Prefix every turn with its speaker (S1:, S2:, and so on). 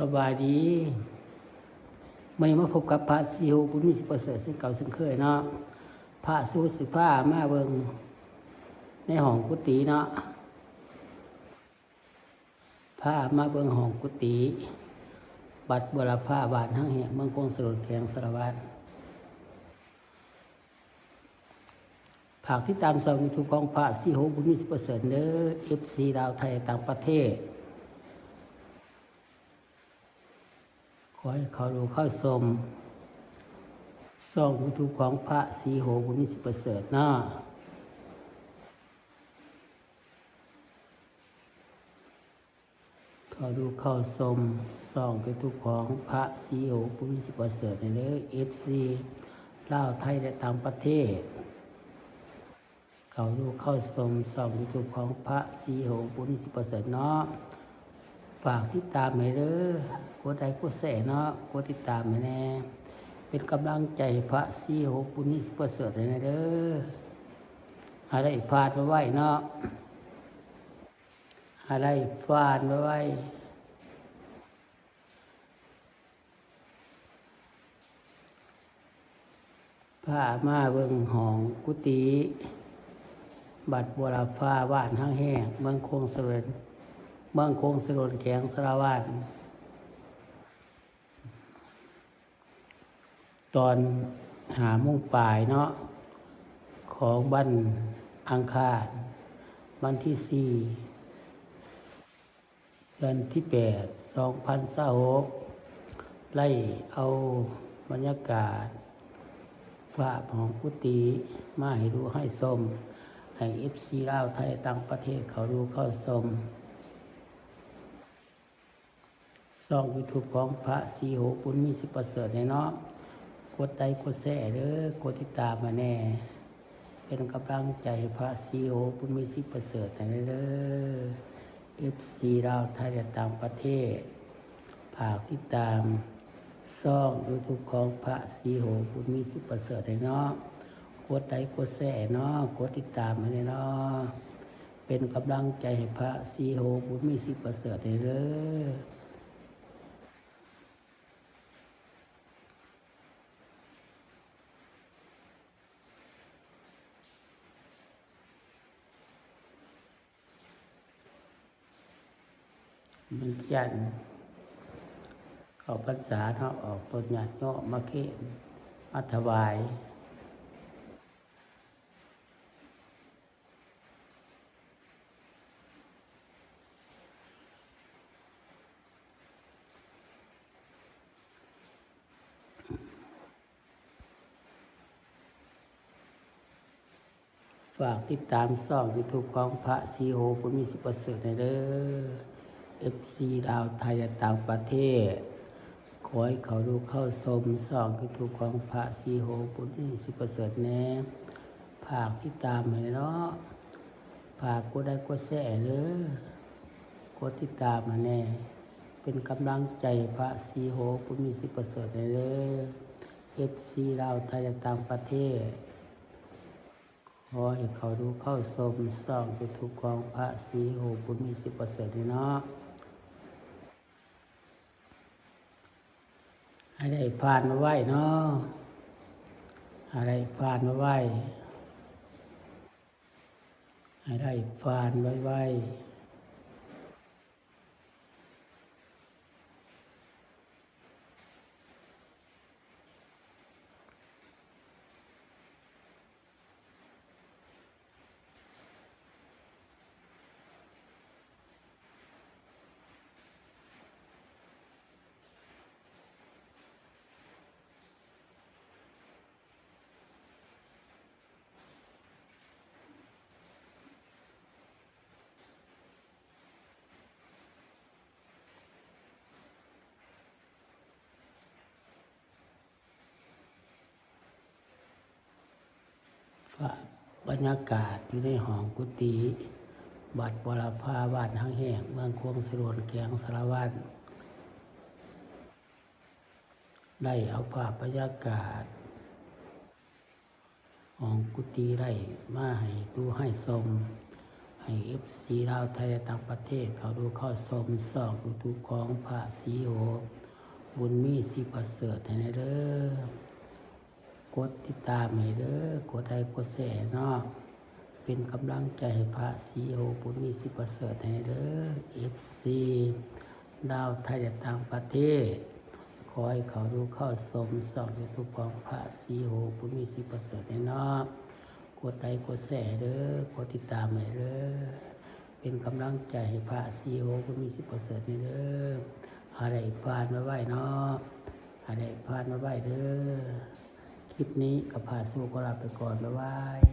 S1: สบายดีวันนี้มาพบกับพระสิวบุญมีสิประเสริฐซึ่งเก่าซึ่งเคยเนาะพระสูสิผ้ามาเบิงในห้องกุฏิเนาะผ้ามาเบิงห้องกุฏิบัดบรผ้าบาททั้งเหี้ยเมืองคงสรุปแข็งสารวัตรภาคที่ตามสองมีทุกกองพระสิวบุญมีสิประเสริฐเด้อ FC ดาวไทยต่างประเทศขอให้เขาดูเข้าชมส่องยูทูบของพระสีโหบุญมีสิประเสริฐนะเขาดูเข้าชมส่องยูทูบของพระสีโหบุญมีสิประเสริฐในเรื่องFCลาวไทยและต่างประเทศเขาดูเข้าชมส่องยูทูบของพระสีโหบุญมีสิประเสริฐเนาะฝากติดตามให้เด้อกดไลค์กดแชร์เนาะกดติดตามให้แน่เป็นกำลังใจพระสีโหบุญมีสิประเสริฐให้แน่เด้ออะไรฟาดไว้เนาะอะไรฟาดไว้ผ้ามาเบิ่งห้องกุฏิบัดบัวลาฟ้าบ้านห้างแห้งเมืองโคงเสริญเมืองโคงเสริญแข็งสารวัตรตอน5 โมงปลายเนาะของวันอังคารวันที่4 เดือนที่8 2026ไล่เอาบรรยากาศภาพของกุฏิมาให้ดูให้ชมให้ FC ลาวไทยต่างประเทศเขาดูเข้าชมช่อง YouTube ของพระสีโหบุญมีสิประเสริฐเนาะกดไลค์กดแชร์เด้อกดติดตามมาแน่เป็นกำลังใจพระสีโหบุญมีสิประเสริฐให้เด้อ FC ลาวไทยและต่างประเทศฝากติดตามช่อง YouTube ของพระสีโหบุญมีสิประเสริฐให้เนาะกดไลค์กดแชร์เนาะกดติดตามมาเนาะเป็นกำลังใจให้พระสีโหบุญมีสิประเสริฐให้เด้อมันยันเข้าพรรษาเนาะออกต้นญาติโยมมาเข็มมาถวายฝากติดตามช่อง YouTube ของพระสีโหบุญมีสิประเสริฐให้เด้อ FC ลาวไทยและต่างประเทศขอให้เขาดูเข้าชมช่อง YouTube ของพระสีโหบุญมีสิประเสริฐแน่ฝากติดตามให้เนาะฝากกดไลค์กดแชร์เด้อกดติดตามมาแน่เป็นกำลังใจพระสีโหบุญมีสิประเสริฐให้เด้อ FC ลาวไทยและต่างประเทศขอให้เขาดูเข้าชมช่อง YouTube ของพระสีโหบุญมีสิประเสริฐเนาะให้ได้ผ่านมาไว้เนาะอะไรผ่านมาไว้ให้ได้ผ่านไว้บรรยากาศอยู่ในห้องกุฏิบัดบรพาบ้านห้างแห้งเมืองโคงสรุปแข็งสารวัตรได้เอาภาพบรรยากาศห้องกุฏิได้มาให้ดูให้ชมใ ให้เอฟซีลาวไทยและต่างประเทศเขาดูเข้าชมส่องยูทูบของพระศรีโหบุญมีสิประเสริฐให้เด้อกดติดตามให้เด้อกดไลค์กดแชร์เนาะเป็นกำลังใจให้พระศรีโหบุญมีสิประเสริฐให้เด้อเอฟซีลาวไทยและต่างประเทศขอให้เขาดูเข้าชมส่องยูทูบของพระศรีโหบุญมีสิประเสริฐให้เนาะกดไลค์กดแชร์เด้อกดติดตามให้เด้อเป็นกำลังใจให้พระศรีโหบุญมีสิประเสริฐให้เด้ออะไรผ่านมาไหวเนาะอะไรผ่านมาไหวเด้อคลิปนี้กับพาสู้ก็ลาไปก่อนบ๊ายบาย